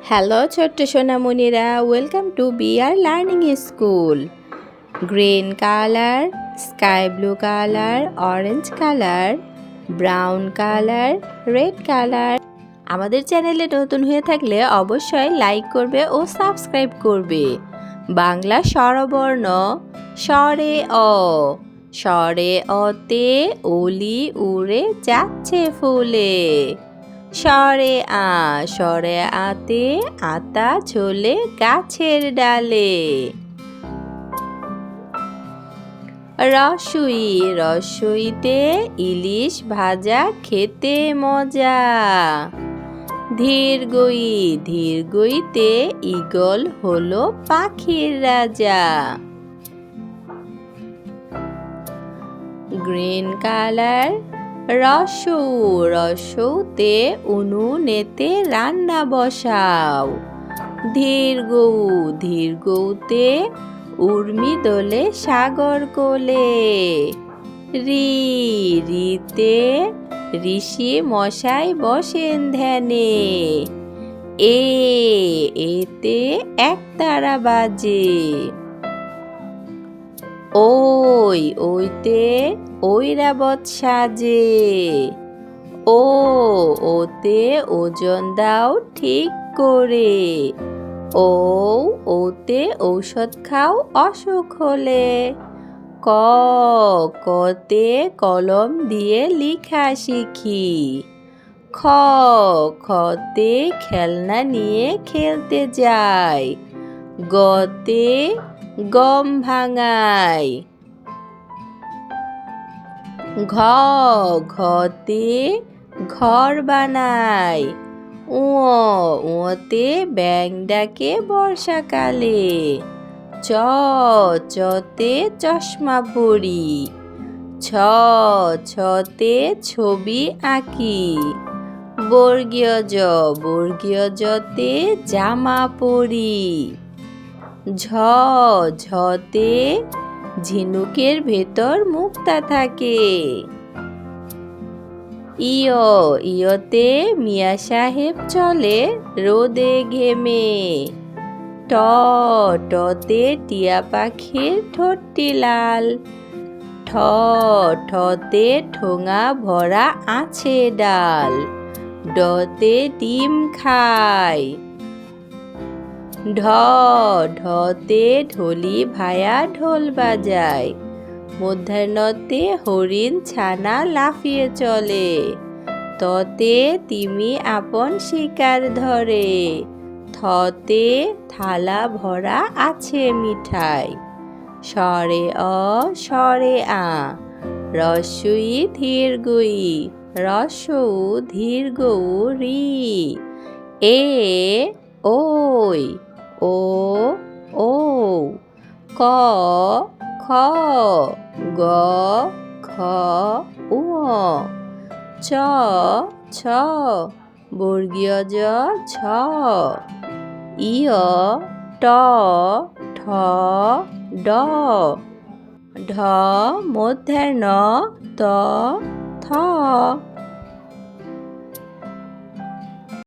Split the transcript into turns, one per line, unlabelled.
Hello ছোট্ট সোনামণিরা, welcome to BR learning school. Green colour, sky blue colour, orange colour, brown colour, red colour. আমাদের চ্যানেলে নতুন হয়ে থাকলে অবশ্যই লাইক করবে ও সাবস্ক্রাইব করবে। বাংলা স্বরবর্ণ স্বরে অ, স্বরে অতে অলি উড়ে যাচ্ছে ফুলে। স্বরে আ, স্বরে আতে আতা ঝোলে গাছের ডালে। রসুই, রসুইতে ইলিশ ভাজা খেতে মজা। ধীরগই, ধীরগইতে ঈগল হলো পাখির রাজা। গ্রিন কালার, রসৌ, রসৌতে উনুনেতে রান্না বসাও। ধীরগৌ, ধীরগৌতে উর্মি দোলে সাগর কোলে। রি, রিতে ঋষি মশাই বসেন ধ্যানে। এ, এতে একতারা বাজে। ওই, ওইতে ঐরাবত সাজে। ও, ওতে ওজন দাও ঠিক করে। ও, ওতে ঔষধ খাও অসুখ হলে। ক, কতে কলম দিয়ে লিখা শিখি। খ, খতে খেলনা নিয়ে খেলতে যাই। গতে গম ভাঙাই। ঘ, ঘতে ঘর বানাই। উ, উতে ব্যাঙ ডাকে বর্ষাকালে। চ, চতে চশমা পরি। ছ, ছতে ছবি আঁকি। বর্গীয় জ, বর্গীয় জতে জামা পরি। ঝ, ঝতে ঝিনুকের ভেতর মুক্তা থাকে। ইয়, ইয়তে মিয়া সাহেব চলে রোদে ঘেমে। ট, টতে টিয়া পাখির ঠোঁটটি লাল। ঠ, ঠতে ঠোঙা ভরা আছে ডাল। ডতে ডিম খায়। ঢ, ঢতে ঢোলি ভায়া ঢোল বাজায়। মূর্ধন্যতে হরিণ ছানা লাফিয়ে চলে। ততে তিমি আপন শিকার ধরে। থতে থালা ভরা আছে মিঠাই। স্বরে অ, স্বরে আ, রস্বই ধীরগই, রস্যৌ ধীরগৌ রি। এ, ওই, ও, ঔ। ক, খ, গ, ঘ, ঙ। চ, ছ, বর্গীয় জ, ছ। ইয়, ট, ঠ, ড। ঢ, মূর্ধন্য ত, থ।